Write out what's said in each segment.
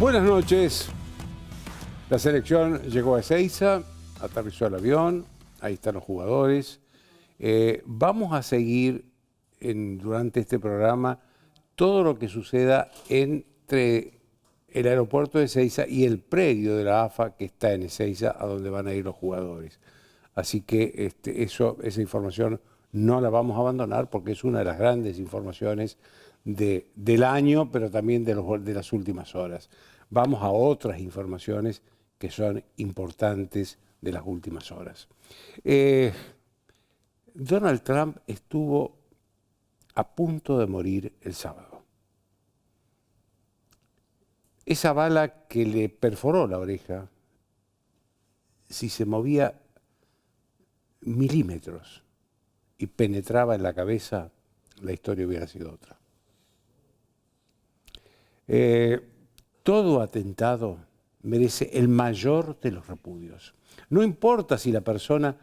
Buenas noches. La selección llegó a Ezeiza, aterrizó el avión, ahí están los jugadores. Vamos a seguir durante este programa todo lo que suceda entre el aeropuerto de Ezeiza y el predio de la AFA que está en Ezeiza, a donde van a ir los jugadores. Así que esa información no la vamos a abandonar porque es una de las grandes informaciones del año, pero también de las últimas horas. Vamos a otras informaciones que son importantes de las últimas horas. Donald Trump estuvo a punto de morir el sábado. Esa bala que le perforó la oreja, si se movía milímetros y penetraba en la cabeza, la historia hubiera sido otra. Todo atentado merece el mayor de los repudios. No importa si la persona,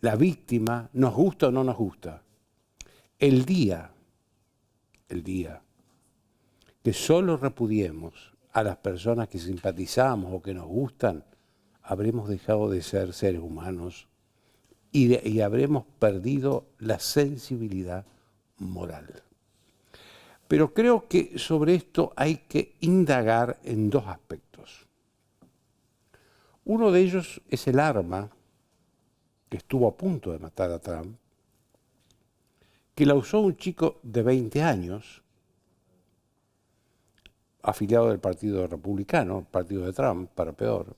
la víctima, nos gusta o no nos gusta. El día que solo repudiemos a las personas que simpatizamos o que nos gustan, habremos dejado de ser seres humanos y habremos perdido la sensibilidad moral. Pero creo que sobre esto hay que indagar en dos aspectos. Uno de ellos es el arma que estuvo a punto de matar a Trump, que la usó un chico de 20 años, afiliado del Partido Republicano, el partido de Trump, para peor.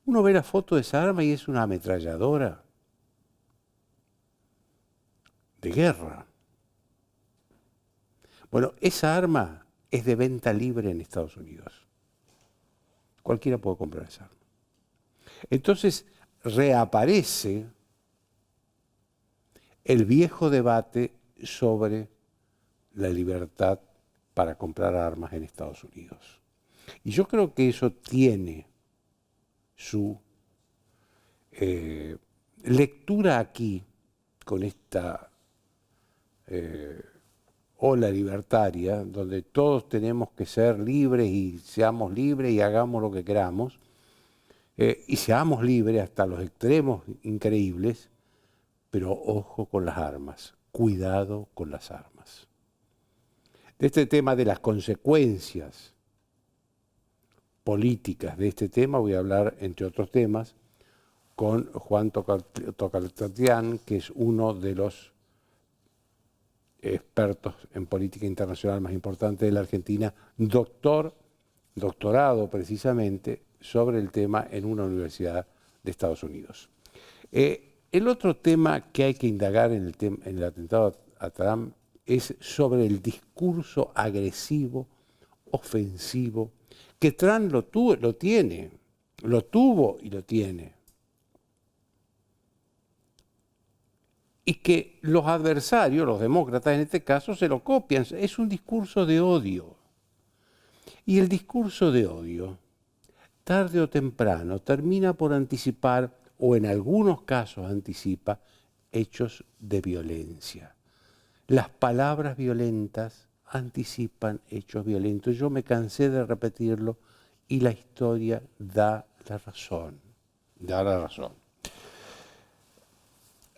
Uno ve la foto de esa arma y es una ametralladora de guerra. Bueno, esa arma es de venta libre en Estados Unidos. Cualquiera puede comprar esa arma. Entonces reaparece el viejo debate sobre la libertad para comprar armas en Estados Unidos. Y yo creo que eso tiene su lectura aquí, con esta ola libertaria, donde todos tenemos que ser libres y seamos libres y hagamos lo que queramos, y seamos libres hasta los extremos increíbles, pero ojo con las armas, cuidado con las armas. De este tema de las consecuencias políticas de este tema voy a hablar, entre otros temas, con Juan Tocaltatian, que es uno de los expertos en política internacional más importantes de la Argentina, doctorado precisamente sobre el tema en una universidad de Estados Unidos. El otro tema que hay que indagar en el atentado a Trump es sobre el discurso agresivo, ofensivo, que Trump lo tuvo y lo tiene. Y que los adversarios, los demócratas en este caso, se lo copian. Es un discurso de odio. Y el discurso de odio, tarde o temprano, termina por anticipar, o en algunos casos anticipa, hechos de violencia. Las palabras violentas anticipan hechos violentos. Yo me cansé de repetirlo y la historia da la razón. Da la razón.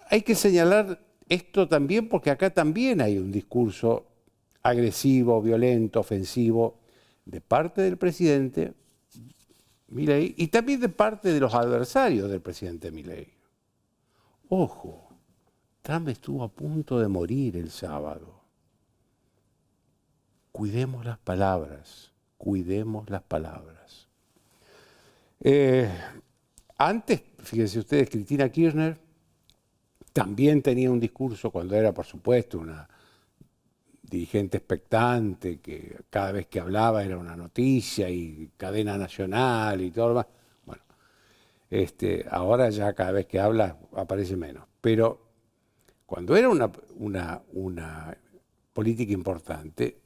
Hay que señalar esto también porque acá también hay un discurso agresivo, violento, ofensivo de parte del presidente Milei y también de parte de los adversarios del presidente Milei. Ojo, Trump estuvo a punto de morir el sábado. Cuidemos las palabras, cuidemos las palabras. Antes, fíjense ustedes, Cristina Kirchner también tenía un discurso cuando era, por supuesto, una dirigente expectante, que cada vez que hablaba era una noticia y cadena nacional y todo lo demás. Bueno, ahora ya cada vez que habla aparece menos. Pero cuando era una política importante,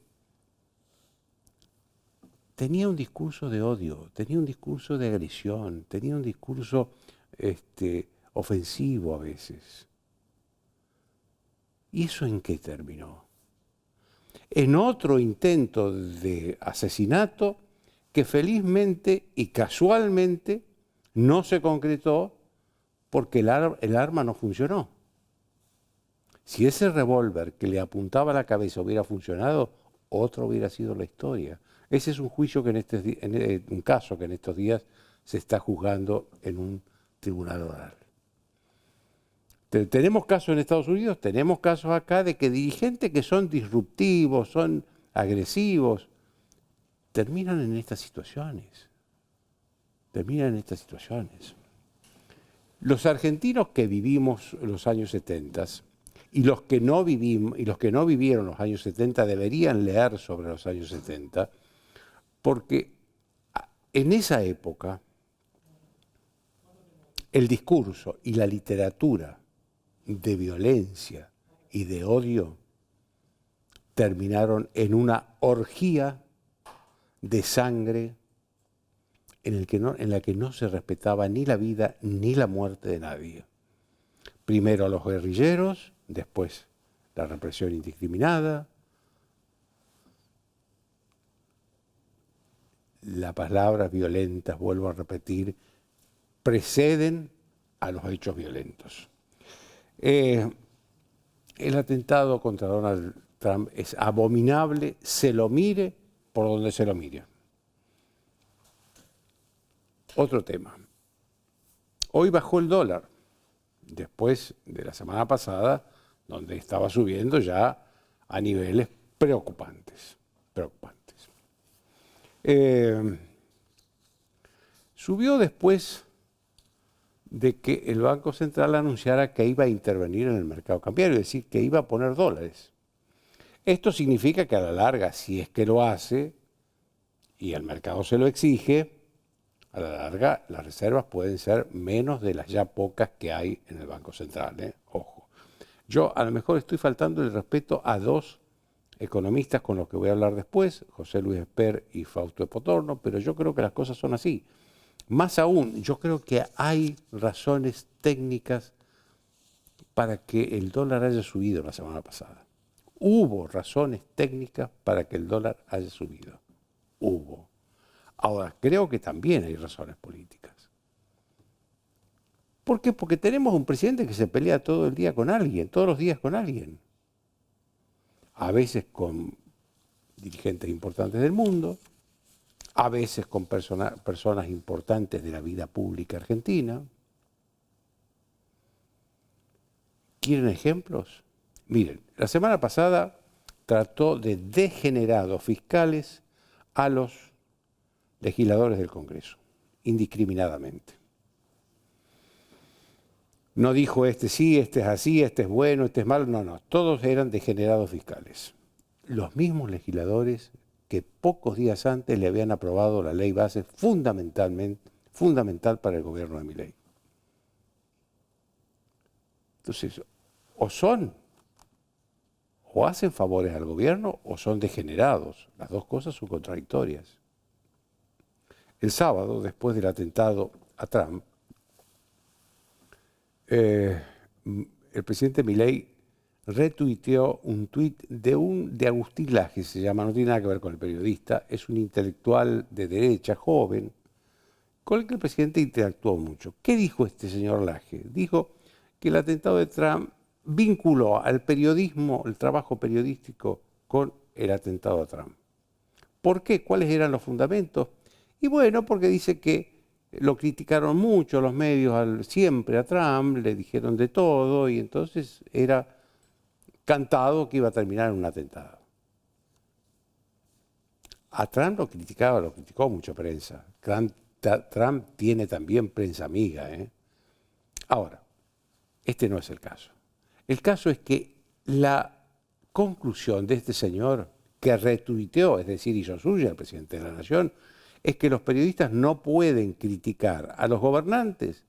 tenía un discurso de odio, tenía un discurso de agresión, tenía un discurso ofensivo a veces. ¿Y eso en qué terminó? en otro intento de asesinato que felizmente y casualmente no se concretó porque el arma no funcionó. Si ese revólver que le apuntaba a la cabeza hubiera funcionado, otra hubiera sido la historia. Ese es un juicio que un caso que en estos días se está juzgando en un tribunal oral. Tenemos casos en Estados Unidos, tenemos casos acá de que dirigentes que son disruptivos, son agresivos, terminan en estas situaciones. Terminan en estas situaciones. Los argentinos que vivimos los años 70 y los que no vivimos y los que no vivieron los años 70 deberían leer sobre los años 70, porque en esa época el discurso y la literatura de violencia y de odio terminaron en una orgía de sangre en la que no se respetaba ni la vida ni la muerte de nadie. Primero a los guerrilleros, después la represión indiscriminada. Las palabras violentas, vuelvo a repetir, preceden a los hechos violentos. El atentado contra Donald Trump es abominable, se lo mire por donde se lo mire. Otro tema. Hoy bajó el dólar, después de la semana pasada, donde estaba subiendo ya a niveles preocupantes. Subió después de que el Banco Central anunciara que iba a intervenir en el mercado cambiario, es decir, que iba a poner dólares. Esto significa que a la larga, si es que lo hace, y el mercado se lo exige, a la larga las reservas pueden ser menos de las ya pocas que hay en el Banco Central. Ojo. Yo a lo mejor estoy faltando el respeto a dos economistas con los que voy a hablar después, José Luis Esper y Fausto de Potorno, pero yo creo que las cosas son así. Más aún, yo creo que hay razones técnicas para que el dólar haya subido la semana pasada. Hubo razones técnicas para que el dólar haya subido. Hubo. Ahora, creo que también hay razones políticas. ¿Por qué? Porque tenemos un presidente que se pelea todo el día con alguien, todos los días con alguien. A veces con dirigentes importantes del mundo, a veces con personas importantes de la vida pública argentina. ¿Quieren ejemplos? Miren, la semana pasada trató de degenerados fiscales a los legisladores del Congreso, indiscriminadamente. No dijo este sí, este es así, este es bueno, este es malo, no, todos eran degenerados fiscales. Los mismos legisladores que pocos días antes le habían aprobado la ley base fundamental para el gobierno de Milei. Entonces, o hacen favores al gobierno o son degenerados. Las dos cosas son contradictorias. El sábado, después del atentado a Trump, el presidente Milei retuiteó un tuit de Agustín Laje, se llama, no tiene nada que ver con el periodista, es un intelectual de derecha, joven, con el que el presidente interactuó mucho. ¿Qué dijo este señor Laje? Dijo que el atentado de Trump vinculó al periodismo, el trabajo periodístico, con el atentado a Trump. ¿Por qué? ¿Cuáles eran los fundamentos? Y bueno, porque dice que lo criticaron mucho los medios siempre a Trump, le dijeron de todo y entonces era cantado que iba a terminar en un atentado. A Trump lo criticó mucha prensa. Trump tiene también prensa amiga. Ahora, este no es el caso. El caso es que la conclusión de este señor que retuiteó, es decir, hizo suya al presidente de la Nación, es que los periodistas no pueden criticar a los gobernantes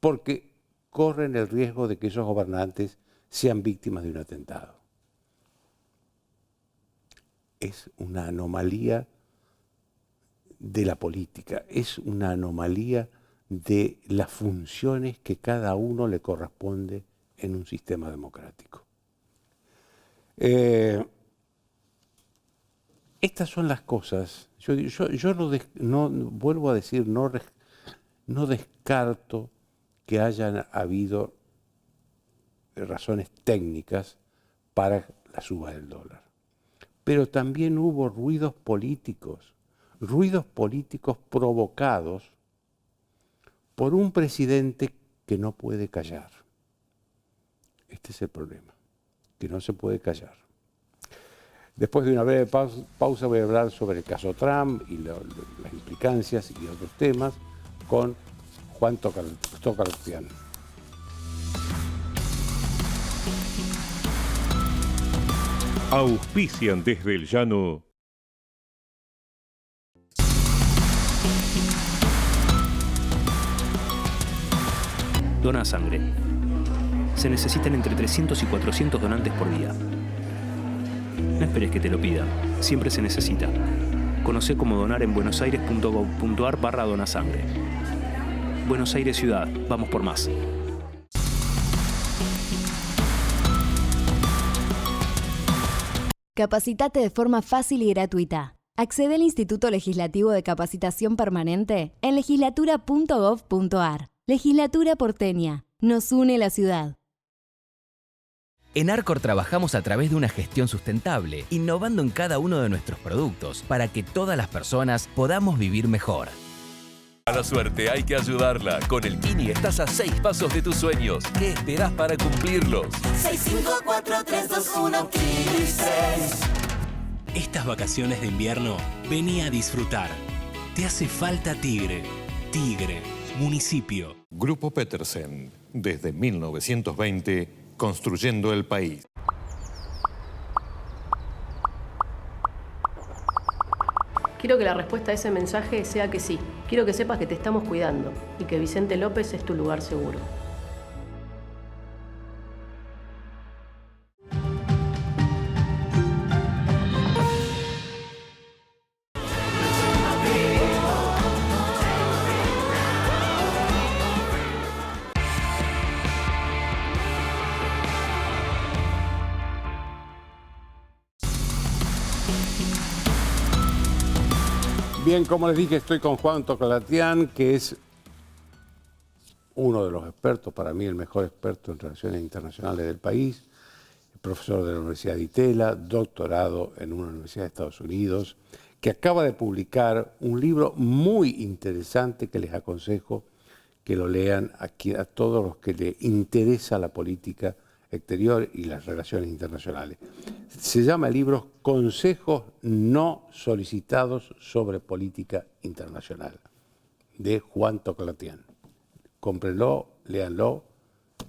porque corren el riesgo de que esos gobernantes sean víctimas de un atentado. Es una anomalía de la política, es una anomalía de las funciones que cada uno le corresponde en un sistema democrático. Estas son las cosas. Yo no vuelvo a decir, no descarto que hayan habido razones técnicas para la suba del dólar. Pero también hubo ruidos políticos provocados por un presidente que no puede callar. Este es el problema, que no se puede callar. Después de una breve pausa voy a hablar sobre el caso Trump y las implicancias y otros temas con Juan Tocartian. Auspician desde el llano. Dona sangre. Se necesitan entre 300 y 400 donantes por día. No esperes que te lo pidan. Siempre se necesita. Conocé cómo donar en buenosaires.gov.ar/donasangre. Buenos Aires Ciudad. Vamos por más. Capacitate de forma fácil y gratuita. Accede al Instituto Legislativo de Capacitación Permanente en legislatura.gov.ar. Legislatura porteña. Nos une la ciudad. En Arcor trabajamos a través de una gestión sustentable, innovando en cada uno de nuestros productos para que todas las personas podamos vivir mejor. A la suerte hay que ayudarla. Con el Kini estás a 6 pasos de tus sueños. ¿Qué esperás para cumplirlos? 654-321-15. Estas vacaciones de invierno, vení a disfrutar. Te hace falta Tigre. Tigre, municipio. Grupo Petersen, desde 1920, construyendo el país. Quiero que la respuesta a ese mensaje sea que sí. Quiero que sepas que te estamos cuidando y que Vicente López es tu lugar seguro. Bien, como les dije, estoy con Juan Tocartian, que es uno de los expertos, para mí el mejor experto en relaciones internacionales del país, profesor de la Universidad de Itela, doctorado en una universidad de Estados Unidos, que acaba de publicar un libro muy interesante que les aconsejo que lo lean aquí a todos los que les interesa la política exterior y las relaciones internacionales. Se llama el libro Consejos no solicitados sobre política internacional, de Juan Tocartian. Cómprenlo, léanlo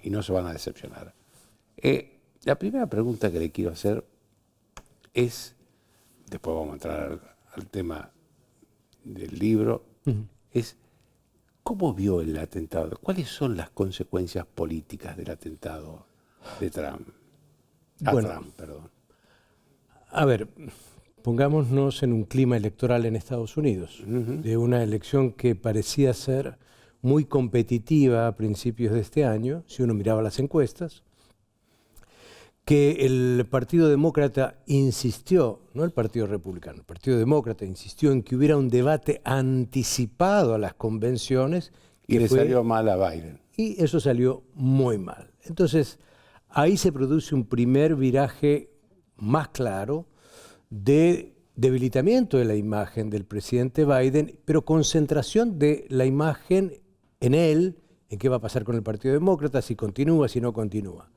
y no se van a decepcionar. La primera pregunta que le quiero hacer es, después vamos a entrar al tema del libro, es ¿cómo vio el atentado? ¿Cuáles son las consecuencias políticas del atentado de Trump? Trump, perdón. A ver, pongámonos en un clima electoral en Estados Unidos, de una elección que parecía ser muy competitiva a principios de este año, si uno miraba las encuestas, que el Partido Demócrata insistió, no el Partido Republicano, el Partido Demócrata insistió en que hubiera un debate anticipado a las convenciones. Y le salió mal a Biden. Y eso salió muy mal. Entonces, ahí se produce un primer viraje más claro de debilitamiento de la imagen del presidente Biden, pero concentración de la imagen en él, en qué va a pasar con el Partido Demócrata, si continúa, si no continúa.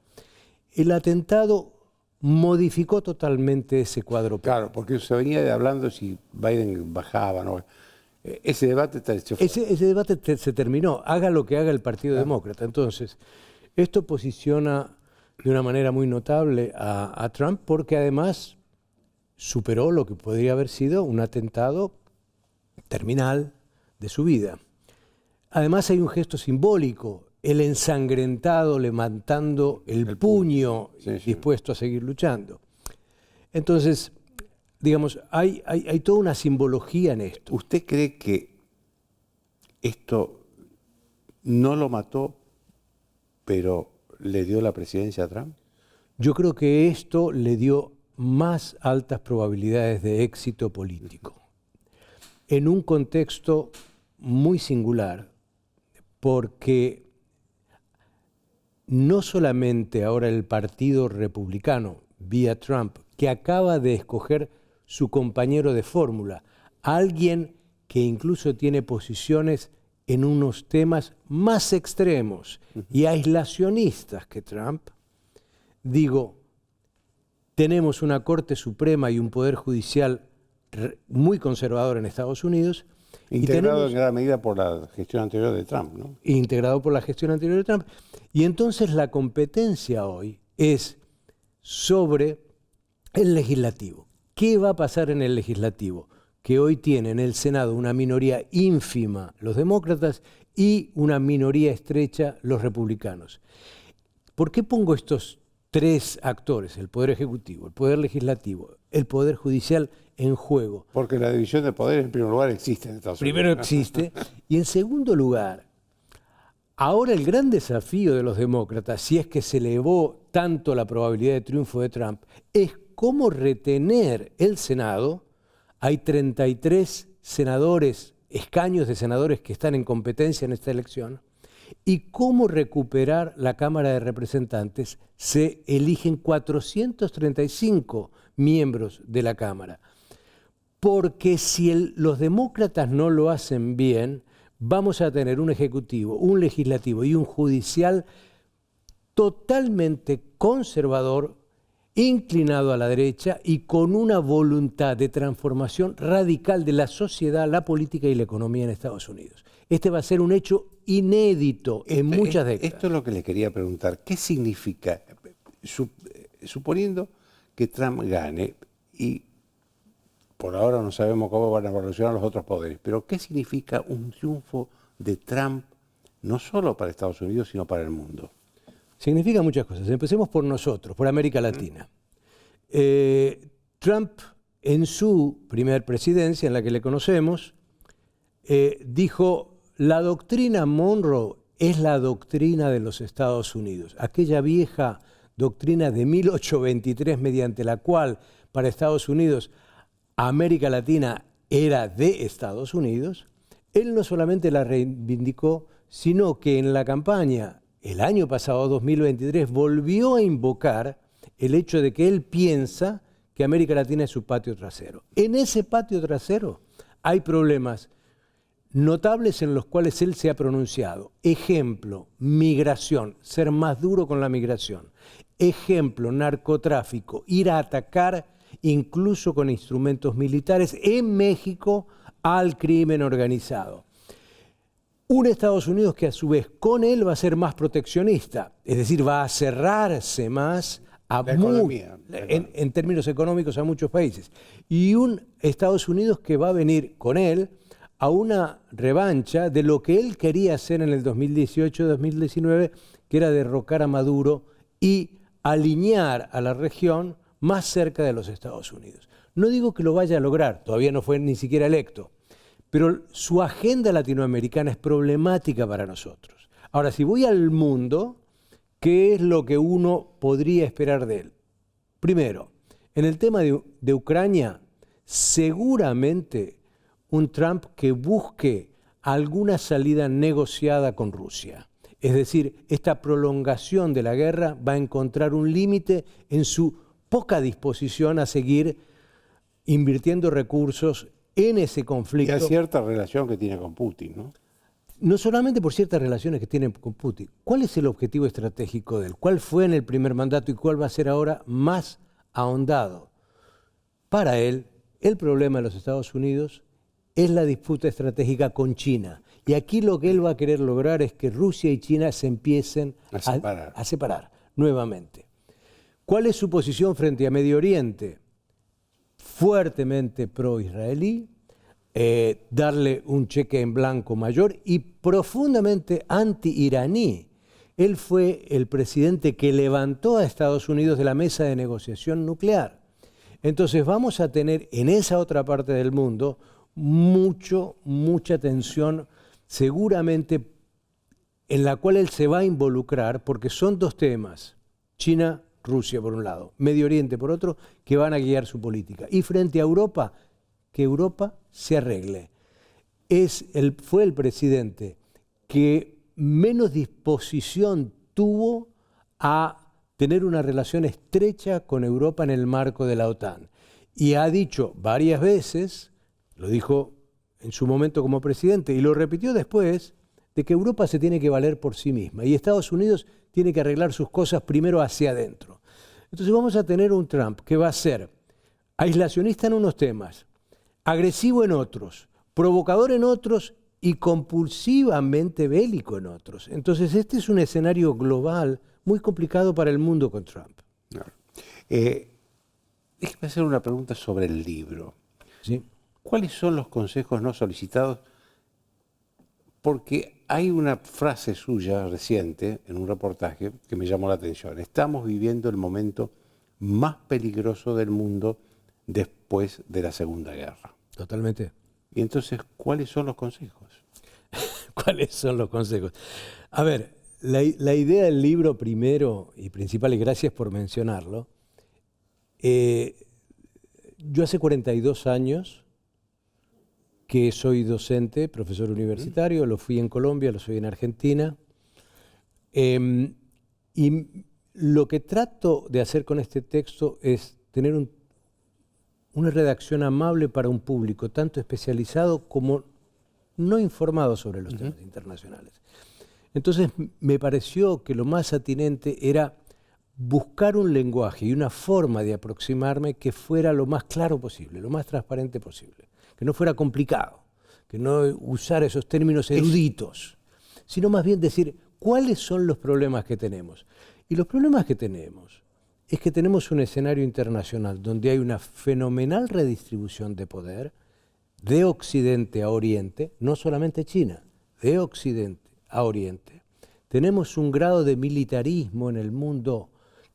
El atentado modificó totalmente ese cuadro. Claro, porque se venía hablando si Biden bajaba, ¿no? Ese debate ese debate se terminó, haga lo que haga el Partido Demócrata. Entonces, esto posiciona de una manera muy notable a Trump, porque además superó lo que podría haber sido un atentado terminal de su vida. Además hay un gesto simbólico, el ensangrentado levantando el puño, dispuesto a seguir luchando. Entonces, digamos, hay toda una simbología en esto. ¿Usted cree que esto no lo mató, pero le dio la presidencia a Trump? Yo creo que esto le dio más altas probabilidades de éxito político, en un contexto muy singular, porque no solamente ahora el Partido Republicano, vía Trump, que acaba de escoger su compañero de fórmula, alguien que incluso tiene posiciones en unos temas más extremos y aislacionistas que Trump, digo, tenemos una Corte Suprema y un Poder Judicial muy conservador en Estados Unidos. Integrado en gran medida por la gestión anterior de Trump, ¿no? Integrado por la gestión anterior de Trump. Y entonces la competencia hoy es sobre el legislativo. ¿Qué va a pasar en el legislativo? Que hoy tiene en el Senado una minoría ínfima los demócratas y una minoría estrecha los republicanos. ¿Por qué pongo estos tres actores, el Poder Ejecutivo, el Poder Legislativo, el Poder Judicial, en juego? Porque la división de poderes, en primer lugar, existe en Estados Unidos. Primero existe. Y en segundo lugar, ahora el gran desafío de los demócratas, si es que se elevó tanto la probabilidad de triunfo de Trump, es cómo retener el Senado. Hay 33 senadores, escaños de senadores que están en competencia en esta elección. Y cómo recuperar la Cámara de Representantes. Se eligen 435 miembros de la Cámara. Porque si los demócratas no lo hacen bien, vamos a tener un ejecutivo, un legislativo y un judicial totalmente conservador, inclinado a la derecha y con una voluntad de transformación radical de la sociedad, la política y la economía en Estados Unidos. Este va a ser un hecho inédito en muchas décadas. Esto es lo que le quería preguntar. ¿Qué significa, suponiendo que Trump gane, y por ahora no sabemos cómo van a evolucionar los otros poderes, pero qué significa un triunfo de Trump no solo para Estados Unidos, sino para el mundo? Significa muchas cosas. Empecemos por nosotros, por América Latina. Trump, en su primer presidencia, en la que le conocemos, dijo: la doctrina Monroe es la doctrina de los Estados Unidos. Aquella vieja doctrina de 1823, mediante la cual para Estados Unidos América Latina era de Estados Unidos, él no solamente la reivindicó, sino que en la campaña el año pasado, 2023, volvió a invocar el hecho de que él piensa que América Latina es su patio trasero. En ese patio trasero hay problemas notables en los cuales él se ha pronunciado. Ejemplo, migración, ser más duro con la migración. Ejemplo, narcotráfico, ir a atacar incluso con instrumentos militares en México al crimen organizado. Un Estados Unidos que a su vez con él va a ser más proteccionista, es decir, va a cerrarse más a en términos económicos a muchos países. Y un Estados Unidos que va a venir con él a una revancha de lo que él quería hacer en el 2018-2019, que era derrocar a Maduro y alinear a la región más cerca de los Estados Unidos. No digo que lo vaya a lograr, todavía no fue ni siquiera electo, pero su agenda latinoamericana es problemática para nosotros. Ahora, si voy al mundo, ¿qué es lo que uno podría esperar de él? Primero, en el tema de Ucrania, seguramente un Trump que busque alguna salida negociada con Rusia. Es decir, esta prolongación de la guerra va a encontrar un límite en su poca disposición a seguir invirtiendo recursos en ese conflicto. Y hay cierta relación que tiene con Putin, ¿no? No solamente por ciertas relaciones que tiene con Putin. ¿Cuál es el objetivo estratégico de él? ¿Cuál fue en el primer mandato y cuál va a ser ahora más ahondado? Para él, el problema de los Estados Unidos es la disputa estratégica con China. Y aquí lo que él va a querer lograr es que Rusia y China se empiecen a separar nuevamente. ¿Cuál es su posición frente a Medio Oriente? Fuertemente pro-israelí, darle un cheque en blanco mayor y profundamente anti-iraní. Él fue el presidente que levantó a Estados Unidos de la mesa de negociación nuclear. Entonces vamos a tener en esa otra parte del mundo mucha tensión, seguramente en la cual él se va a involucrar, porque son dos temas, China Rusia por un lado, Medio Oriente por otro, que van a guiar su política. Y frente a Europa, que Europa se arregle. Fue el presidente que menos disposición tuvo a tener una relación estrecha con Europa en el marco de la OTAN. Y ha dicho varias veces, lo dijo en su momento como presidente y lo repitió después, de que Europa se tiene que valer por sí misma y Estados Unidos tiene que arreglar sus cosas primero hacia adentro. Entonces vamos a tener un Trump que va a ser aislacionista en unos temas, agresivo en otros, provocador en otros y compulsivamente bélico en otros. Entonces este es un escenario global muy complicado para el mundo con Trump. Claro. Déjeme hacer una pregunta sobre el libro. ¿Sí? ¿Cuáles son los consejos no solicitados? Porque hay una frase suya reciente en un reportaje que me llamó la atención. Estamos viviendo el momento más peligroso del mundo después de la Segunda Guerra. Totalmente. Y entonces, ¿cuáles son los consejos? ¿Cuáles son los consejos? A ver, la idea del libro primero y principal, y gracias por mencionarlo, yo hace 42 años que soy docente, profesor universitario, lo fui en Colombia, lo soy en Argentina, y lo que trato de hacer con este texto es tener una redacción amable para un público, tanto especializado como no informado sobre los temas internacionales. Entonces me pareció que lo más atinente era buscar un lenguaje y una forma de aproximarme que fuera lo más claro posible, lo más transparente posible, que no fuera complicado, que no usara esos términos eruditos, sino más bien decir cuáles son los problemas que tenemos. Y los problemas que tenemos es que tenemos un escenario internacional donde hay una fenomenal redistribución de poder de Occidente a Oriente, no solamente China, de Occidente a Oriente. Tenemos un grado de militarismo en el mundo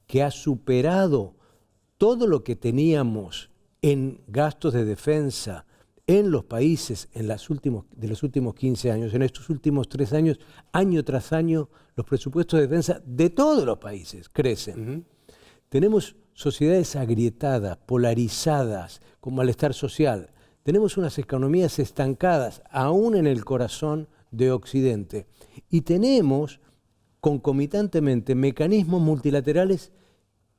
que ha superado todo lo que teníamos en gastos de defensa en los países de los últimos 15 años. En estos últimos 3 años, año tras año, los presupuestos de defensa de todos los países crecen. Tenemos sociedades agrietadas, polarizadas, con malestar social. Tenemos unas economías estancadas, aún en el corazón de Occidente. Y tenemos concomitantemente mecanismos multilaterales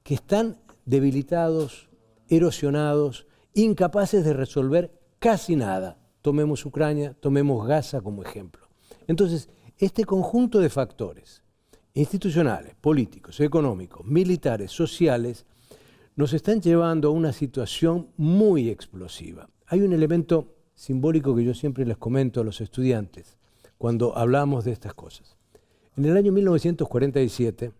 que están debilitados, erosionados, incapaces de resolver casi nada. Tomemos Ucrania, tomemos Gaza como ejemplo. Entonces, este conjunto de factores institucionales, políticos, económicos, militares, sociales, nos están llevando a una situación muy explosiva. Hay un elemento simbólico que yo siempre les comento a los estudiantes cuando hablamos de estas cosas. En el año 1947,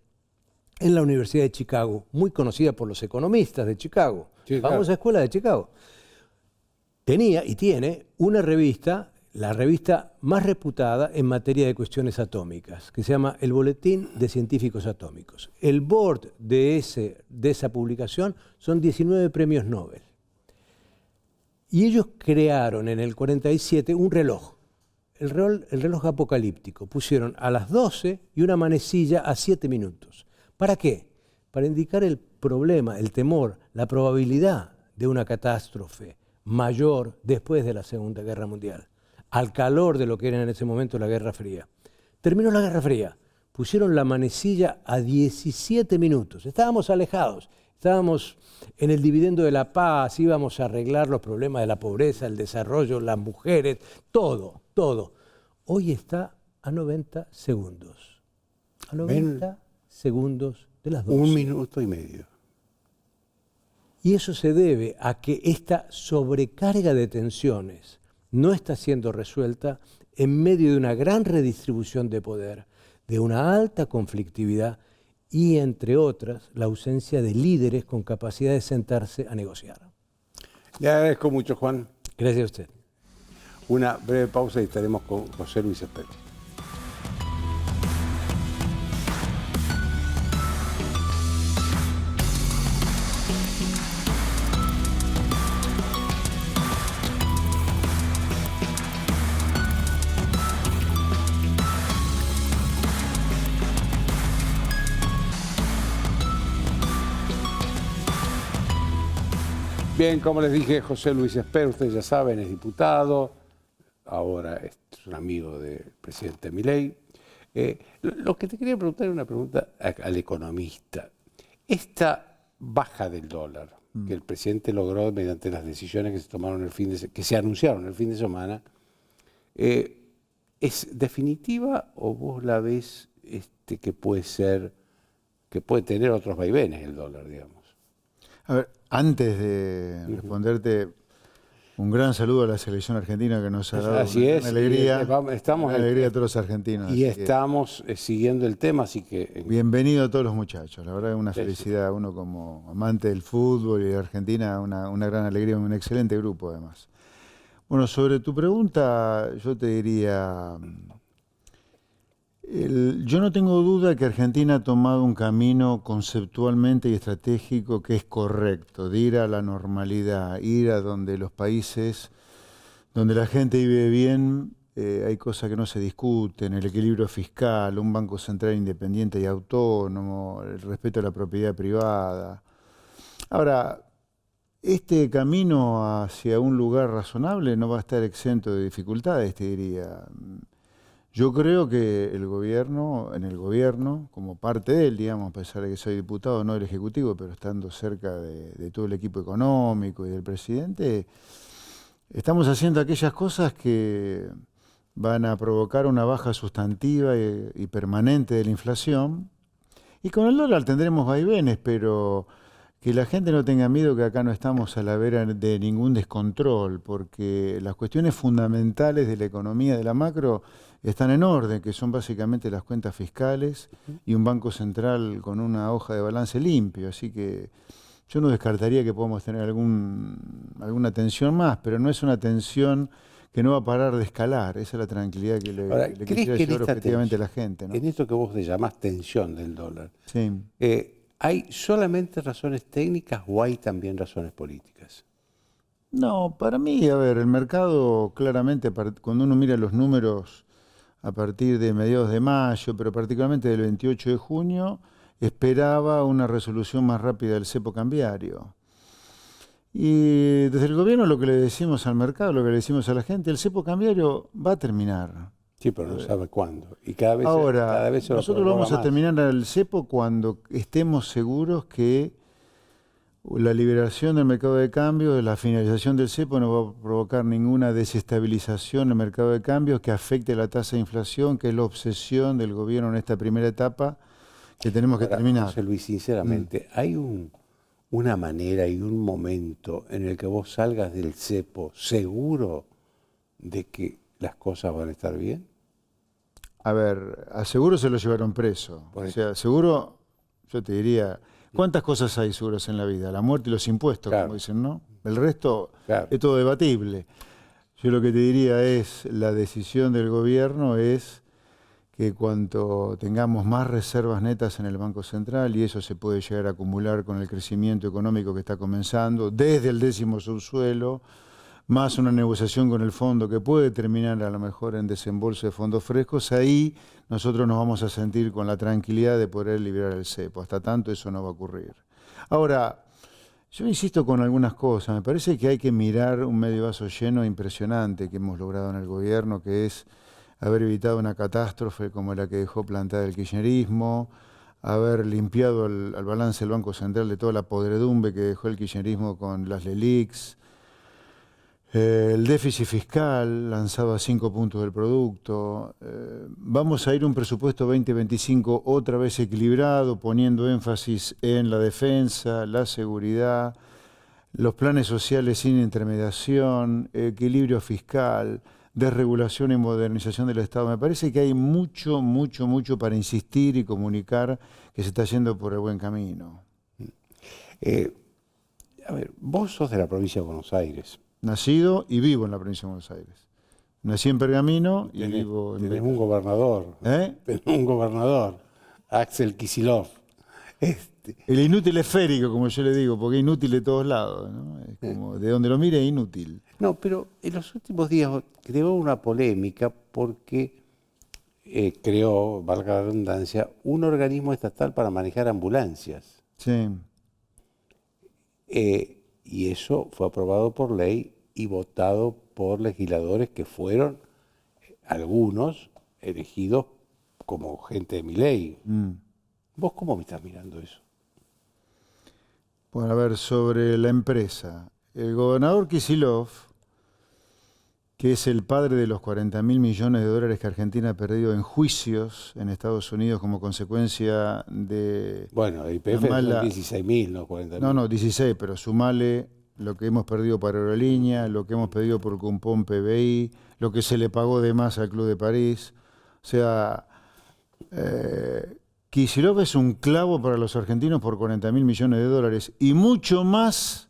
en la Universidad de Chicago, muy conocida por los economistas de Chicago, Sí, famosa claro. escuela de Chicago, tenía y tiene una revista, la revista más reputada en materia de cuestiones atómicas, que se llama el Boletín de Científicos Atómicos. El board de esa publicación son 19 premios Nobel. Y ellos crearon en el 47 un reloj, el reloj apocalíptico. Pusieron a las 12 y una manecilla a 7 minutos. ¿Para qué? Para indicar el problema, el temor, la probabilidad de una catástrofe mayor después de la Segunda Guerra Mundial, al calor de lo que era en ese momento la Guerra Fría. Terminó la Guerra Fría, pusieron la manecilla a 17 minutos, estábamos alejados, estábamos en el dividendo de la paz, íbamos a arreglar los problemas de la pobreza, el desarrollo, las mujeres, todo, todo. Hoy está a 90 segundos, a 90 segundos de las 12. 1 minuto y medio. Y eso se debe a que esta sobrecarga de tensiones no está siendo resuelta en medio de una gran redistribución de poder, de una alta conflictividad y, entre otras, la ausencia de líderes con capacidad de sentarse a negociar. Le agradezco mucho, Juan. Gracias a usted. Una breve pausa y estaremos con José Luis Espelli. Bien, como les dije, José Luis Esper, ustedes ya saben, es diputado, ahora es un amigo del presidente Milei. Lo que te quería preguntar es una pregunta al economista. Esta baja del dólar que el presidente logró mediante las decisiones que se tomaron que se anunciaron el fin de semana, ¿es definitiva o vos la ves que puede tener otros vaivenes el dólar, digamos? A ver, antes de responderte, un gran saludo a la selección argentina que nos ha dado una alegría, una alegría a todos los argentinos. Y estamos siguiendo el tema, así que... Bienvenido a todos los muchachos, la verdad es una felicidad, uno como amante del fútbol y de Argentina, una gran alegría, un excelente grupo además. Bueno, sobre tu pregunta, yo te diría... Yo no tengo duda que Argentina ha tomado un camino conceptualmente y estratégico que es correcto, de ir a la normalidad, ir a donde los países, donde la gente vive bien, hay cosas que no se discuten, el equilibrio fiscal, un banco central independiente y autónomo, el respeto a la propiedad privada. Ahora, este camino hacia un lugar razonable no va a estar exento de dificultades, te diría. Yo creo que en el gobierno, como parte de él, digamos, a pesar de que soy diputado, no del Ejecutivo, pero estando cerca de todo el equipo económico y del presidente, estamos haciendo aquellas cosas que van a provocar una baja sustantiva y permanente de la inflación. Y con el dólar tendremos vaivenes, pero que la gente no tenga miedo que acá no estamos a la vera de ningún descontrol, porque las cuestiones fundamentales de la economía, de la macro, están en orden, que son básicamente las cuentas fiscales y un banco central con una hoja de balance limpio. Así que yo no descartaría que podamos tener alguna tensión más, pero no es una tensión que no va a parar de escalar. Esa es la tranquilidad que le quisiera llevar objetivamente a la gente, ¿no? En esto que vos le llamás tensión del dólar, sí. ¿Hay solamente razones técnicas o hay también razones políticas? No, para mí, a ver, el mercado claramente, cuando uno mira los números a partir de mediados de mayo, pero particularmente del 28 de junio, esperaba una resolución más rápida del cepo cambiario. Y desde el gobierno lo que le decimos al mercado, lo que le decimos a la gente, el cepo cambiario va a terminar. Sí, pero no sabe cuándo. Y cada vez, ahora, se nosotros vamos a terminar el cepo cuando estemos seguros que la liberación del mercado de cambios, la finalización del cepo no va a provocar ninguna desestabilización en el mercado de cambios que afecte la tasa de inflación, que es la obsesión del gobierno en esta primera etapa que tenemos que terminar. José Luis, sinceramente, ¿hay una manera y un momento en el que vos salgas del cepo seguro de que las cosas van a estar bien? A ver, a Seguro se lo llevaron preso. O sea, Seguro, yo te diría, ¿cuántas cosas hay seguras en la vida? La muerte y los impuestos, como dicen, ¿no? El resto es todo debatible. Yo lo que te diría es, la decisión del gobierno es que cuanto tengamos más reservas netas en el Banco Central, y eso se puede llegar a acumular con el crecimiento económico que está comenzando, desde el 10º subsuelo, más una negociación con el fondo que puede terminar a lo mejor en desembolso de fondos frescos, ahí nosotros nos vamos a sentir con la tranquilidad de poder liberar el cepo. Hasta tanto eso no va a ocurrir. Ahora, yo insisto con algunas cosas. Me parece que hay que mirar un medio vaso lleno impresionante que hemos logrado en el gobierno, que es haber evitado una catástrofe como la que dejó plantada el kirchnerismo, haber limpiado al balance del Banco Central de toda la podredumbre que dejó el kirchnerismo con las LELIQs, el déficit fiscal lanzado a 5 puntos del producto. Vamos a ir a un presupuesto 2025 otra vez equilibrado, poniendo énfasis en la defensa, la seguridad, los planes sociales sin intermediación, equilibrio fiscal, desregulación y modernización del Estado. Me parece que hay mucho para insistir y comunicar que se está yendo por el buen camino. A ver, vos sos de la provincia de Buenos Aires. Nacido y vivo en la provincia de Buenos Aires. Nací en Pergamino y vivo en... Tenés un gobernador. Tenés un gobernador, Axel Kicillof. El inútil esférico, como yo le digo, porque es inútil de todos lados, ¿no? Es como, de donde lo mire es inútil. No, pero en los últimos días creó una polémica porque creó, valga la redundancia, un organismo estatal para manejar ambulancias. Sí. Y eso fue aprobado por ley y votado por legisladores que fueron, algunos, elegidos como gente de Milei. ¿Vos cómo me estás mirando eso? Bueno, a ver, sobre la empresa. El gobernador Kicillof, que es el padre de los 40.000 millones de dólares que Argentina ha perdido en juicios en Estados Unidos como consecuencia de... Bueno, el IPF son 16.000, no 40.000. No, 16, pero sumale lo que hemos perdido para Aerolínea, lo que hemos perdido por cupón PBI, lo que se le pagó de más al Club de París. O sea, Kicillof es un clavo para los argentinos por 40.000 millones de dólares y mucho más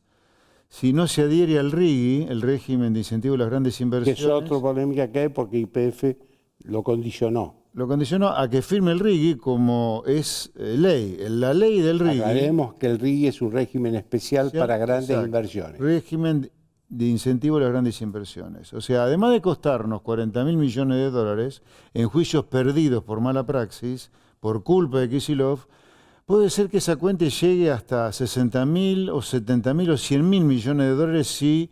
si no se adhiere al RIGI, el régimen de incentivo de las grandes inversiones. Que es otra polémica que hay porque YPF lo condicionó. Lo condicionó a que firme el RIGI como es ley. La ley del RIGI... Aclaremos que el RIGI es un régimen especial para grandes inversiones. Régimen de incentivo a las grandes inversiones. O sea, además de costarnos 40.000 millones de dólares en juicios perdidos por mala praxis, por culpa de Kicillof, puede ser que esa cuenta llegue hasta 60.000 o 70.000 o 100.000 millones de dólares si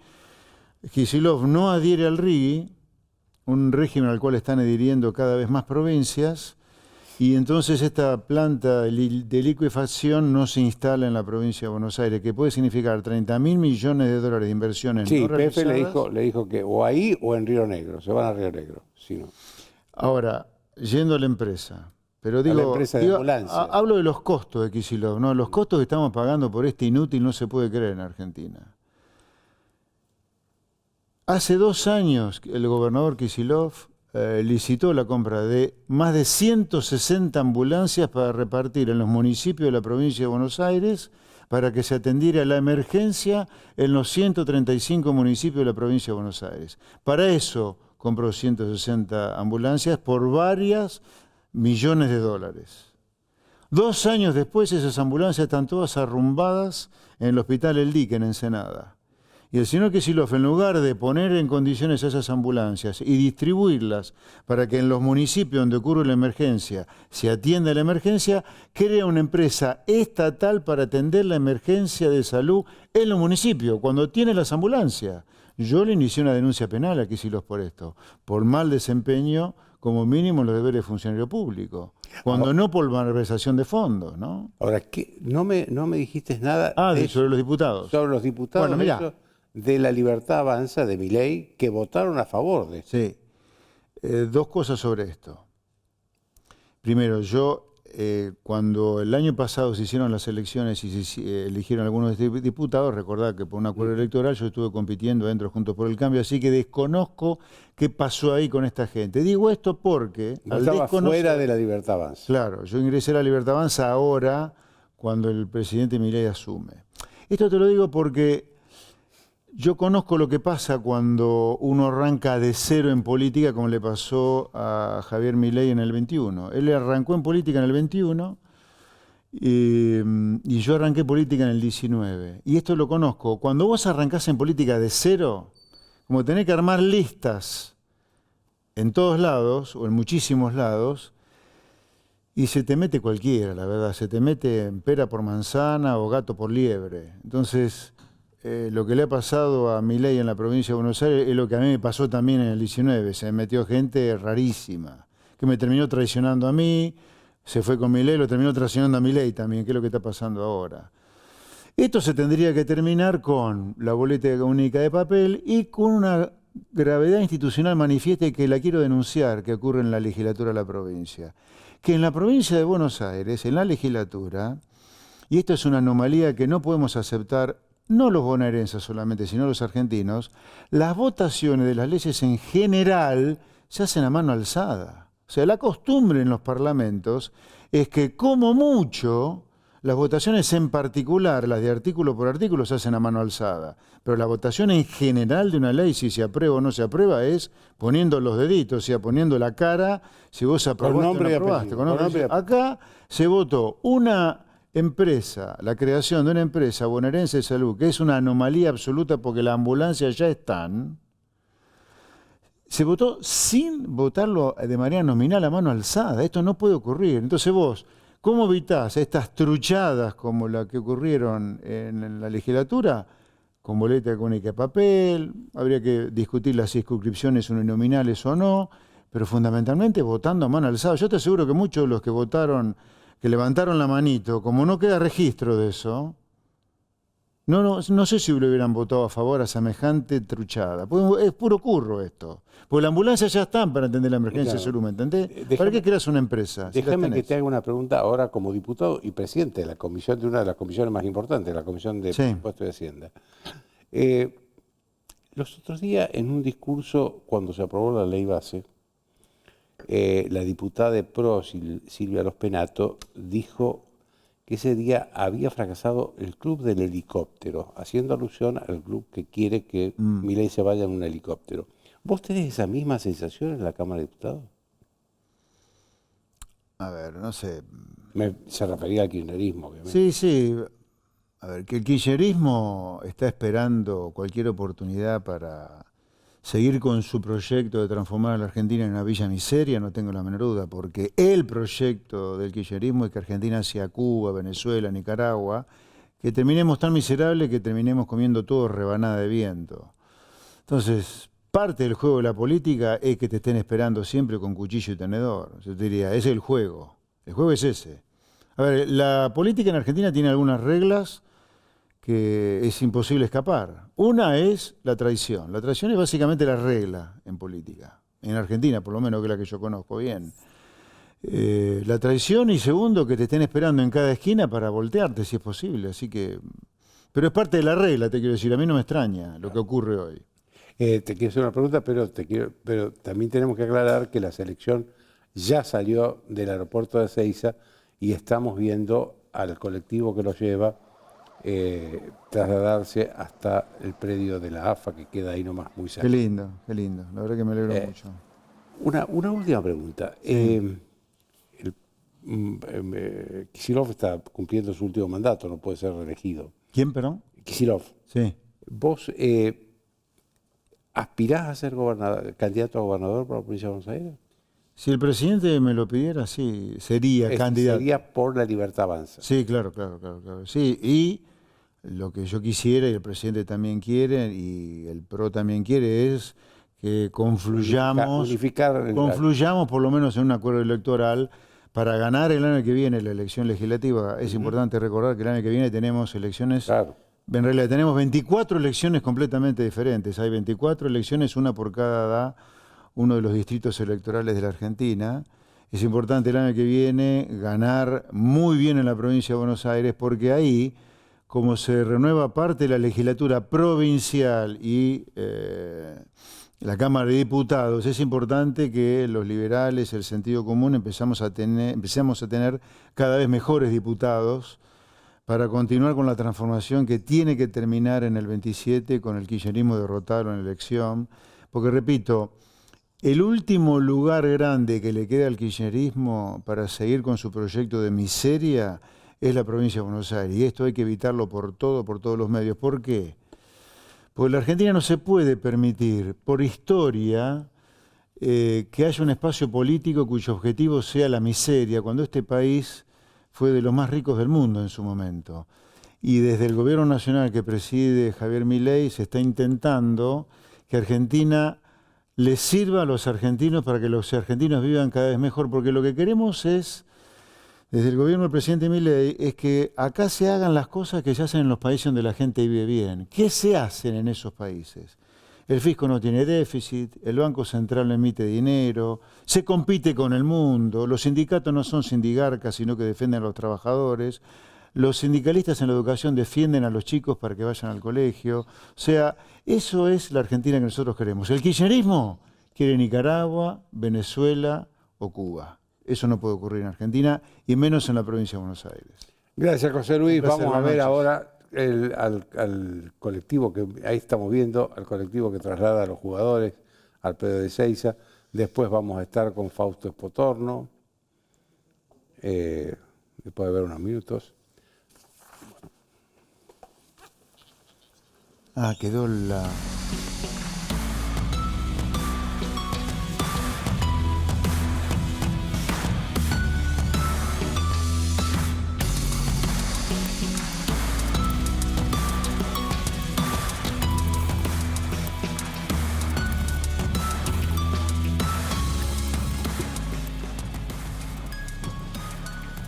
Kicillof no adhiere al RIGI, un régimen al cual están adhiriendo cada vez más provincias, y entonces esta planta de liquefacción no se instala en la provincia de Buenos Aires, que puede significar 30.000 millones de dólares de inversiones sí, no realizadas. YPF le dijo que o ahí o en Río Negro, se van a Río Negro. Si no. Ahora, yendo a la empresa... Pero digo, la empresa de ambulancia. Hablo de los costos de Kicillof, ¿no? Los costos que estamos pagando por este inútil no se puede creer en Argentina. Hace 2 años el gobernador Kicillof licitó la compra de más de 160 ambulancias para repartir en los municipios de la provincia de Buenos Aires para que se atendiera la emergencia en los 135 municipios de la provincia de Buenos Aires. Para eso compró 160 ambulancias por varias millones de dólares. 2 años después esas ambulancias están todas arrumbadas en el Hospital El Dique en Ensenada. Y el señor Kicillof, en lugar de poner en condiciones a esas ambulancias y distribuirlas para que en los municipios donde ocurre la emergencia se atienda la emergencia, crea una empresa estatal para atender la emergencia de salud en los municipios, cuando tiene las ambulancias. Yo le inicié una denuncia penal a Kicillof por esto, por mal desempeño como mínimo en los deberes de funcionario público, cuando no por malversación de fondos, ¿no? Ahora, no me dijiste nada sobre los diputados. Sobre los diputados bueno, mirá, de La Libertad Avanza, de Milei, que votaron a favor de esto. Sí. 2 cosas sobre esto. Primero, cuando el año pasado se hicieron las elecciones y se eligieron algunos diputados, recordad que por un acuerdo electoral yo estuve compitiendo dentro Juntos por el Cambio, así que desconozco qué pasó ahí con esta gente. Digo esto porque... Estaba fuera de La Libertad Avanza. Claro, yo ingresé a La Libertad Avanza ahora, cuando el presidente Milei asume. Esto te lo digo porque yo conozco lo que pasa cuando uno arranca de cero en política, como le pasó a Javier Milei en el 21. Él arrancó en política en el 21 y yo arranqué política en el 19. Y esto lo conozco. Cuando vos arrancás en política de cero, como tenés que armar listas en todos lados, o en muchísimos lados, y se te mete cualquiera, la verdad. Se te mete pera por manzana o gato por liebre. Entonces... lo que le ha pasado a Milei en la provincia de Buenos Aires es lo que a mí me pasó también en el 19. Se metió gente rarísima, que me terminó traicionando a mí, se fue con Milei, lo terminó traicionando a Milei también, que es lo que está pasando ahora. Esto se tendría que terminar con la boleta única de papel y con una gravedad institucional manifiesta que la quiero denunciar, que ocurre en la legislatura de la provincia. Que en la provincia de Buenos Aires, en la legislatura, y esto es una anomalía que no podemos aceptar, no los bonaerenses solamente, sino los argentinos, las votaciones de las leyes en general se hacen a mano alzada. O sea, la costumbre en los parlamentos es que, como mucho, las votaciones en particular, las de artículo por artículo, se hacen a mano alzada. Pero la votación en general de una ley, si se aprueba o no se aprueba, es poniendo los deditos, o sea, poniendo la cara, si vos aprobaste o no aprobaste. Con nombre y apellido. Acá se votó una... empresa, la creación de una empresa bonaerense de salud, que es una anomalía absoluta porque las ambulancias ya están, se votó sin votarlo de manera nominal a mano alzada. Esto no puede ocurrir. Entonces vos, ¿cómo evitás estas truchadas como las que ocurrieron en la legislatura? con boleta única de papel, habría que discutir las circunscripciones uninominales o no, pero fundamentalmente votando a mano alzada. Yo te aseguro que muchos de los que votaron, que levantaron la manito, como no queda registro de eso, no sé si lo hubieran votado a favor a semejante truchada. Pues es puro curro esto. Porque la ambulancia ya están para atender la emergencia de salud, ¿me entendés? ¿Para qué creas una empresa? Déjame que te haga una pregunta ahora como diputado y presidente de la comisión, de una de las comisiones más importantes, la Comisión de Presupuesto y Hacienda. Los otros días, en un discurso, cuando se aprobó la ley base, la diputada de PRO, Silvia Los Penato, dijo que ese día había fracasado el club del helicóptero, haciendo alusión al club que quiere que Milei se vaya en un helicóptero. ¿Vos tenés esa misma sensación en la Cámara de Diputados? A ver, no sé. Se refería al kirchnerismo, obviamente. Sí. A ver, que el kirchnerismo está esperando cualquier oportunidad para seguir con su proyecto de transformar a la Argentina en una villa miseria, no tengo la menor duda, porque el proyecto del kirchnerismo es que Argentina sea Cuba, Venezuela, Nicaragua, que terminemos tan miserables que terminemos comiendo todo rebanada de viento. Entonces, parte del juego de la política es que te estén esperando siempre con cuchillo y tenedor. Yo te diría, ese es el juego. El juego es ese. A ver, la política en Argentina tiene algunas reglas que es imposible escapar. Una es la traición. La traición es básicamente la regla en política. En Argentina, por lo menos, que es la que yo conozco bien. La traición y segundo, que te estén esperando en cada esquina para voltearte, si es posible. Así que, pero es parte de la regla, te quiero decir. A mí no me extraña lo que ocurre hoy. Te quiero hacer una pregunta, pero también tenemos que aclarar que la selección ya salió del aeropuerto de Ezeiza y estamos viendo al colectivo que lo lleva trasladarse hasta el predio de la AFA, que queda ahí nomás muy cerca. Qué lindo. La verdad que me alegro mucho. Una última pregunta. Kicillof está cumpliendo su último mandato, no puede ser reelegido. ¿Quién, perdón? Kicillof. Sí. ¿Vos aspirás a ser candidato a gobernador para la provincia de Buenos Aires? Si el presidente me lo pidiera, sí, sería candidato. Sería por La Libertad Avanza. Sí, claro. Sí, y lo que yo quisiera, y el presidente también quiere, y el PRO también quiere, es que confluyamos por lo menos en un acuerdo electoral para ganar el año que viene la elección legislativa. Es importante recordar que el año que viene tenemos elecciones... Claro. En realidad tenemos 24 elecciones completamente diferentes. Hay 24 elecciones, una por cada uno de los distritos electorales de la Argentina. Es importante el año que viene ganar muy bien en la provincia de Buenos Aires, porque ahí, como se renueva parte de la legislatura provincial y la Cámara de Diputados, es importante que los liberales, el sentido común, empecemos a tener cada vez mejores diputados para continuar con la transformación que tiene que terminar en el 27 con el kirchnerismo derrotado en la elección. Porque, repito, el último lugar grande que le queda al kirchnerismo para seguir con su proyecto de miseria es la provincia de Buenos Aires. Y esto hay que evitarlo por todos los medios. ¿Por qué? Porque la Argentina no se puede permitir, por historia, que haya un espacio político cuyo objetivo sea la miseria, cuando este país fue de los más ricos del mundo en su momento. Y desde el gobierno nacional que preside Javier Milei se está intentando que Argentina les sirva a los argentinos para que los argentinos vivan cada vez mejor, porque lo que queremos es, desde el gobierno del presidente Milei, es que acá se hagan las cosas que se hacen en los países donde la gente vive bien. ¿Qué se hacen en esos países? El fisco no tiene déficit, el Banco Central no emite dinero, se compite con el mundo, los sindicatos no son sindigarcas, sino que defienden a los trabajadores, los sindicalistas en la educación defienden a los chicos para que vayan al colegio. O sea, eso es la Argentina que nosotros queremos. El kirchnerismo quiere Nicaragua, Venezuela o Cuba. Eso no puede ocurrir en Argentina y menos en la provincia de Buenos Aires. Gracias, José Luis. Vamos a ver ahora al colectivo que ahí estamos viendo, al colectivo que traslada a los jugadores al predio de Ezeiza. Después vamos a estar con Fausto Espotorno, después de ver unos minutos. Quedó la...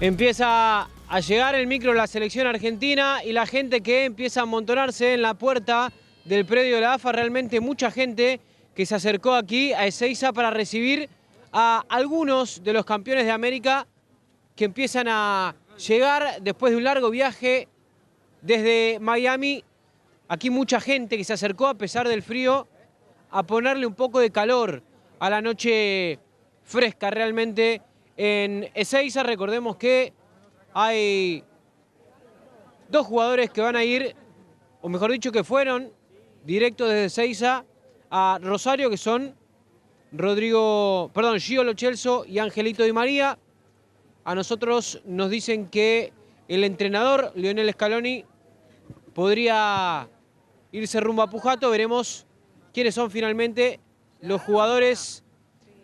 Empieza a llegar el micro de la selección argentina y la gente que empieza a amontonarse en la puerta del predio de la AFA. Realmente mucha gente que se acercó aquí a Ezeiza para recibir a algunos de los campeones de América que empiezan a llegar después de un largo viaje desde Miami. Aquí mucha gente que se acercó a pesar del frío a ponerle un poco de calor a la noche fresca realmente en Ezeiza. Recordemos que hay 2 jugadores que van a ir, o mejor dicho que fueron directo desde Ezeiza a Rosario, que son Gio Lo Celso y Angelito Di María. A nosotros nos dicen que el entrenador, Lionel Scaloni, podría irse rumbo a Pujato. Veremos quiénes son finalmente los jugadores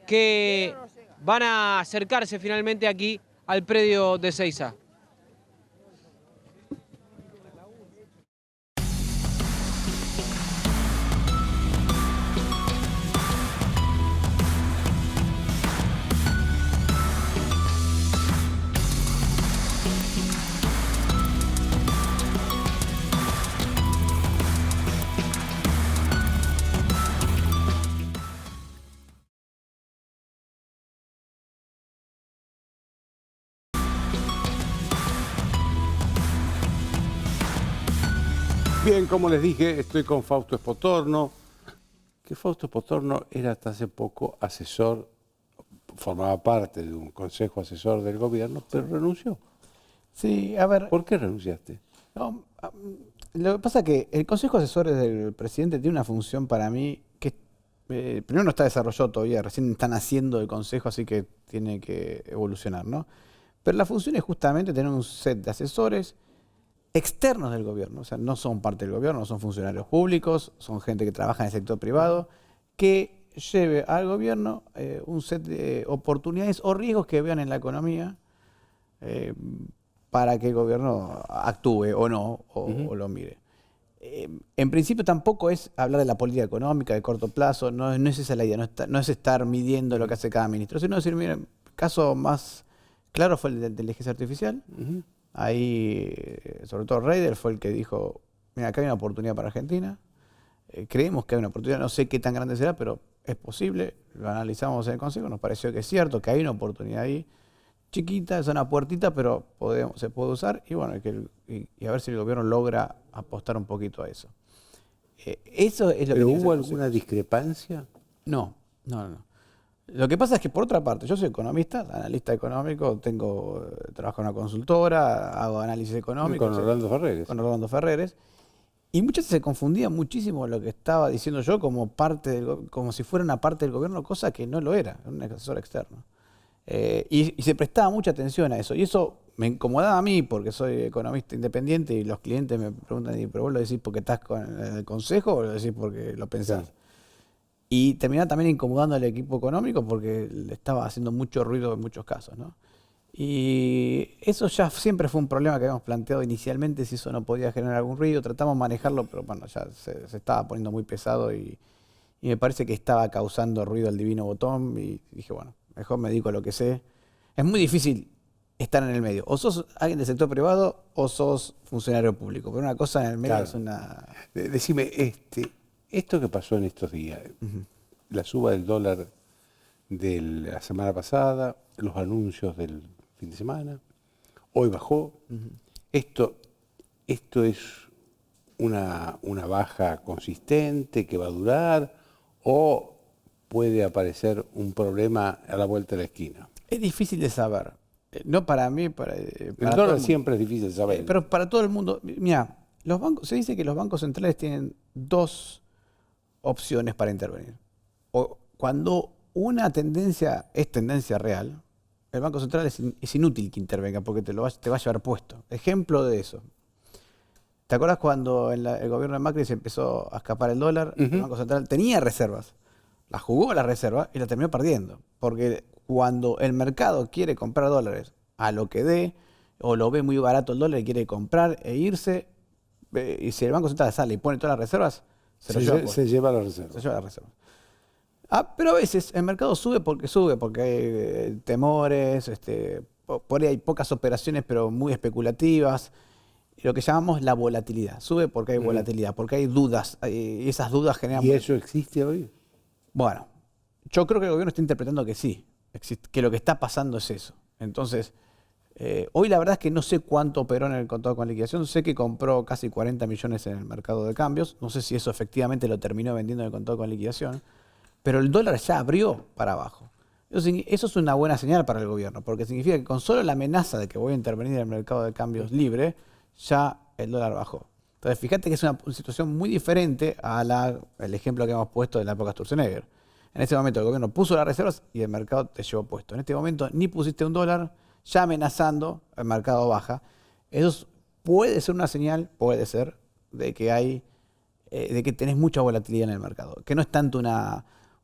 que van a acercarse finalmente aquí al predio de Ezeiza. Bien, como les dije, estoy con Fausto Espotorno, que Fausto Espotorno era hasta hace poco asesor, formaba parte de un consejo asesor del gobierno, pero renunció. Sí, a ver... ¿Por qué renunciaste? No, lo que pasa es que el consejo asesor del presidente tiene una función para mí que primero no está desarrollado todavía, recién están haciendo el consejo, así que tiene que evolucionar, ¿no? Pero la función es justamente tener un set de asesores externos del gobierno, o sea, no son parte del gobierno, no son funcionarios públicos, son gente que trabaja en el sector privado, que lleve al gobierno un set de oportunidades o riesgos que vean en la economía para que el gobierno actúe o no, o lo mire. En principio tampoco es hablar de la política económica de corto plazo, no es esa la idea, no es estar midiendo lo que hace cada ministro, sino decir, miren, el caso más claro fue el de la inteligencia artificial. Ahí, sobre todo Reider fue el que dijo, mira, acá hay una oportunidad para Argentina, creemos que hay una oportunidad, no sé qué tan grande será, pero es posible, lo analizamos en el Consejo, nos pareció que es cierto, que hay una oportunidad ahí, chiquita, es una puertita, pero se puede usar, y bueno, y a ver si el gobierno logra apostar un poquito a eso. Eso es lo ¿Pero que hubo alguna discrepancia? No. Lo que pasa es que, por otra parte, yo soy economista, analista económico, trabajo en una consultora, hago análisis económico. Con Orlando Ferreres. Con Orlando Ferreres. Y muchas veces se confundía muchísimo lo que estaba diciendo yo como si fuera una parte del gobierno, cosa que no lo era un asesor externo. Y se prestaba mucha atención a eso. Y eso me incomodaba a mí, porque soy economista independiente y los clientes me preguntan, ¿pero vos lo decís porque estás con el consejo o lo decís porque lo pensás? Y terminaba también incomodando al equipo económico porque le estaba haciendo mucho ruido en muchos casos, ¿no? Y eso ya siempre fue un problema que habíamos planteado inicialmente, si eso no podía generar algún ruido. Tratamos de manejarlo, pero bueno, ya se estaba poniendo muy pesado y me parece que estaba causando ruido al divino botón. Y dije, bueno, mejor me dedico a lo que sé. Es muy difícil estar en el medio. O sos alguien del sector privado o sos funcionario público. Pero una cosa en el medio es una... Decime, esto que pasó en estos días, la suba del dólar de la semana pasada, los anuncios del fin de semana, hoy bajó. Esto es una baja consistente que va a durar o puede aparecer un problema a la vuelta de la esquina. Es difícil de saber. No para mí, para el dólar siempre es difícil de saber. Pero para todo el mundo. Mira, se dice que los bancos centrales tienen 2 opciones para intervenir. O cuando una tendencia es tendencia real, el Banco Central es inútil que intervenga porque te va a llevar puesto. Ejemplo de eso. ¿Te acuerdas cuando en el gobierno de Macri se empezó a escapar el dólar? El Banco Central tenía reservas, la jugó a la reserva y la terminó perdiendo. Porque cuando el mercado quiere comprar dólares a lo que dé, o lo ve muy barato el dólar y quiere comprar e irse, y si el Banco Central sale y pone todas las reservas, se lleva la reserva. Se lleva la reserva. Pero a veces el mercado sube porque hay temores, por ahí hay pocas operaciones, pero muy especulativas. Lo que llamamos la volatilidad. Sube porque hay volatilidad, porque hay dudas. Y esas dudas generan... ¿Y eso existe hoy? Bueno, yo creo que el gobierno está interpretando que sí, que lo que está pasando es eso. Entonces, hoy la verdad es que no sé cuánto operó en el contado con liquidación. Sé que compró casi 40 millones en el mercado de cambios. No sé si eso efectivamente lo terminó vendiendo en el contado con liquidación. Pero el dólar ya abrió para abajo. Eso es una buena señal para el gobierno, porque significa que con solo la amenaza de que voy a intervenir en el mercado de cambios libre, ya el dólar bajó. Entonces, fíjate que es una situación muy diferente al ejemplo que hemos puesto de la época Sturzenegger. En ese momento el gobierno puso las reservas y el mercado te llevó puesto. En este momento ni pusiste un dólar, ya amenazando, el mercado baja. Eso puede ser una señal, puede ser, de que tenés mucha volatilidad en el mercado. Que no es tanto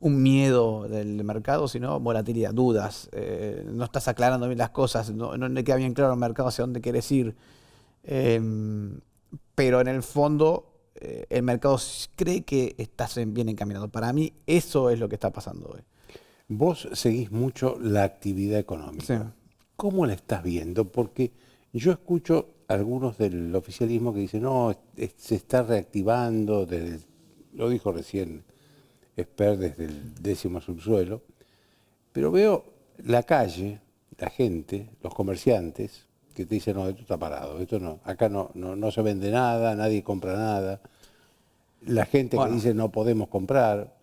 un miedo del mercado, sino volatilidad, dudas. No estás aclarando bien las cosas, no le queda bien claro al mercado hacia dónde querés ir. Pero en el fondo el mercado cree que estás bien encaminado. Para mí eso es lo que está pasando hoy. Vos seguís mucho la actividad económica. Sí. ¿Cómo la estás viendo? Porque yo escucho algunos del oficialismo que dicen, no, se está reactivando, lo dijo recién Esper desde el 10º subsuelo, pero veo la calle, la gente, los comerciantes, que te dicen, no, esto está parado, esto no, acá no se vende nada, nadie compra nada. La gente que dice, no podemos comprar.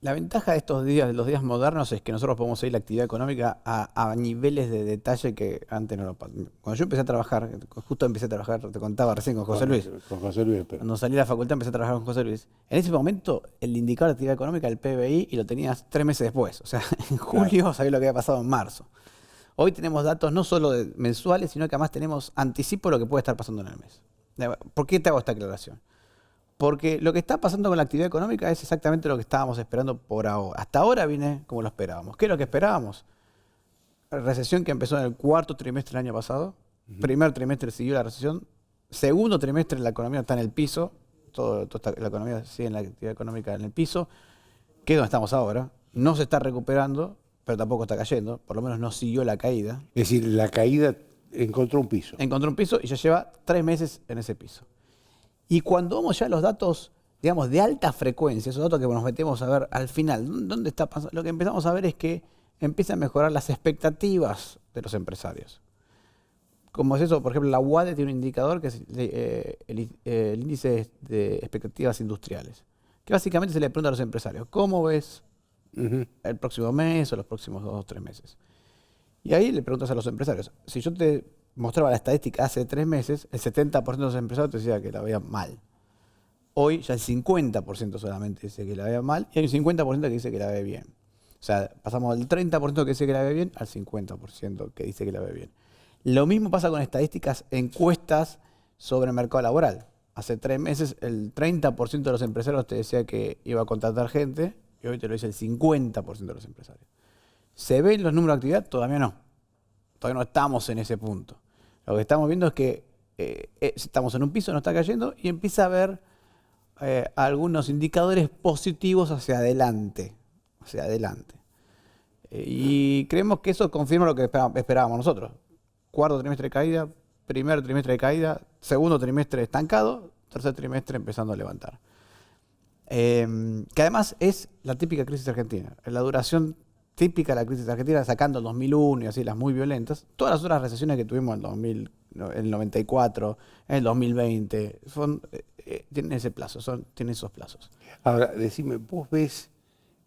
La ventaja de estos días, de los días modernos, es que nosotros podemos seguir la actividad económica a niveles de detalle que antes no lo pasaban. Cuando yo empecé a trabajar, justo empecé a trabajar, te contaba recién, con José Luis. Con José Luis, pero... Cuando salí de la facultad empecé a trabajar con José Luis. En ese momento, el indicador de actividad económica, el PBI, y lo tenías 3 meses después. O sea, en julio sabía lo que había pasado en marzo. Hoy tenemos datos no solo mensuales, sino que además tenemos anticipo de lo que puede estar pasando en el mes. ¿Por qué te hago esta aclaración? Porque lo que está pasando con la actividad económica es exactamente lo que estábamos esperando por ahora. Hasta ahora viene como lo esperábamos. ¿Qué es lo que esperábamos? La recesión que empezó en el 4º trimestre del año pasado. Primer trimestre siguió la recesión. Segundo trimestre la economía está en el piso. La economía sigue en la actividad económica en el piso. Que es donde estamos ahora. No se está recuperando, pero tampoco está cayendo. Por lo menos no siguió la caída. Es decir, la caída encontró un piso. Encontró un piso y ya lleva 3 meses en ese piso. Y cuando vamos ya a los datos, digamos, de alta frecuencia, esos datos que nos metemos a ver al final, ¿dónde está pasando? Lo que empezamos a ver es que empiezan a mejorar las expectativas de los empresarios. Como es eso, por ejemplo, la UADE tiene un indicador que es el índice de expectativas industriales, que básicamente se le pregunta a los empresarios, ¿cómo ves el próximo mes o los próximos 2 o 3 meses? Y ahí le preguntas a los empresarios, si yo te mostraba la estadística hace 3 meses, el 70% de los empresarios te decía que la veían mal. Hoy ya el 50% solamente dice que la veía mal y hay un 50% que dice que la ve bien. O sea, pasamos del 30% que dice que la ve bien al 50% que dice que la ve bien. Lo mismo pasa con estadísticas, encuestas sobre el mercado laboral. Hace 3 meses el 30% de los empresarios te decía que iba a contratar gente y hoy te lo dice el 50% de los empresarios. ¿Se ven los números de actividad? Todavía no. Todavía no estamos en ese punto. Lo que estamos viendo es que estamos en un piso, no está cayendo, y empieza a haber algunos indicadores positivos hacia adelante. Y creemos que eso confirma lo que esperábamos nosotros. 4º trimestre de caída, 1º trimestre de caída, 2º trimestre estancado, 3er trimestre empezando a levantar. Que además es la típica crisis argentina. La duración típica de la crisis argentina, sacando el 2001 y así las muy violentas. Todas las otras recesiones que tuvimos en el 94, en el 2020, tienen ese plazo, tienen esos plazos. Ahora, decime, ¿vos ves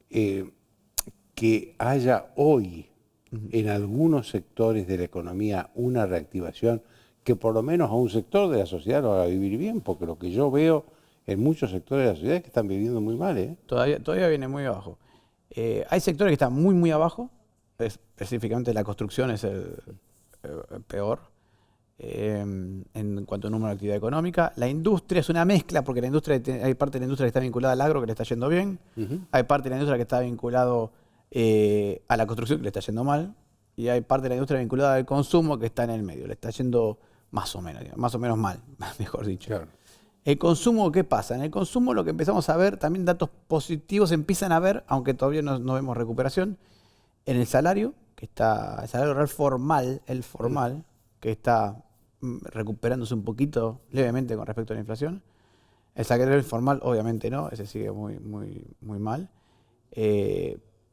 que haya hoy en algunos sectores de la economía una reactivación que por lo menos a un sector de la sociedad lo haga vivir bien? Porque lo que yo veo en muchos sectores de la sociedad es que están viviendo muy mal, ¿eh? Todavía viene muy abajo. Hay sectores que están muy, muy abajo, específicamente la construcción es el peor en cuanto a número de actividad económica. La industria es una mezcla, porque hay parte de la industria que está vinculada al agro que le está yendo bien, hay parte de la industria que está vinculado a la construcción que le está yendo mal, y hay parte de la industria vinculada al consumo que está en el medio, le está yendo más o menos mal, mejor dicho. Claro. El consumo, ¿qué pasa? En el consumo lo que empezamos a ver, también datos positivos empiezan a ver, aunque todavía no vemos recuperación, en el salario, que está, el salario real formal, el formal, que está recuperándose un poquito levemente con respecto a la inflación. El salario real formal, obviamente no, ese sigue muy mal.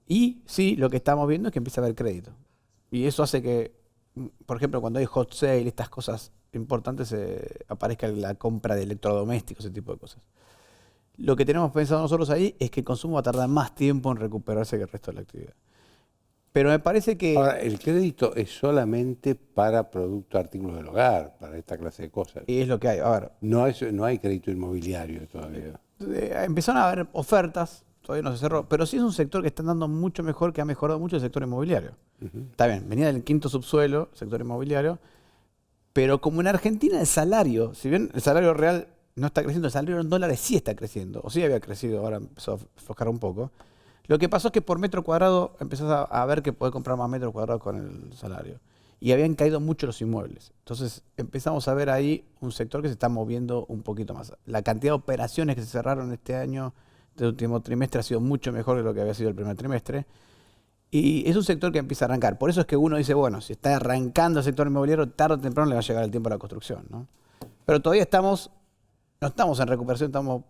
Y sí, lo que estamos viendo es que empieza a haber crédito. Y eso hace que, por ejemplo, cuando hay hot sale, estas cosas importantes, aparezca la compra de electrodomésticos, ese tipo de cosas. Lo que tenemos pensado nosotros ahí es que el consumo va a tardar más tiempo en recuperarse que el resto de la actividad. Pero me parece que... Ahora, el crédito es solamente para productos, artículos del hogar, para esta clase de cosas. Y es lo que hay. A ver, no hay crédito inmobiliario todavía. Empezaron a haber ofertas, todavía no se cerró, pero sí es un sector que está andando mucho mejor, que ha mejorado mucho el sector inmobiliario. Está bien, venía del quinto subsuelo, sector inmobiliario, pero como en Argentina el salario, si bien el salario real no está creciendo, el salario en dólares sí está creciendo, o sí había crecido, ahora empezó a aflojar un poco. Lo que pasó es que por metro cuadrado empezás a ver que podés comprar más metros cuadrados con el salario. Y habían caído mucho los inmuebles. Entonces empezamos a ver ahí un sector que se está moviendo un poquito más. La cantidad de operaciones que se cerraron este año, del último trimestre, ha sido mucho mejor que lo que había sido el primer trimestre. Y es un sector que empieza a arrancar. Por eso es que uno dice, bueno, si está arrancando el sector inmobiliario, tarde o temprano le va a llegar el tiempo a la construcción, ¿no? Pero todavía no estamos en recuperación, estamos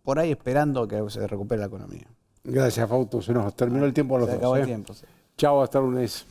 por ahí esperando que se recupere la economía. Gracias, Fausto. Se nos terminó el tiempo a los dos. Se acabó el tiempo. Sí. Chao, hasta el lunes.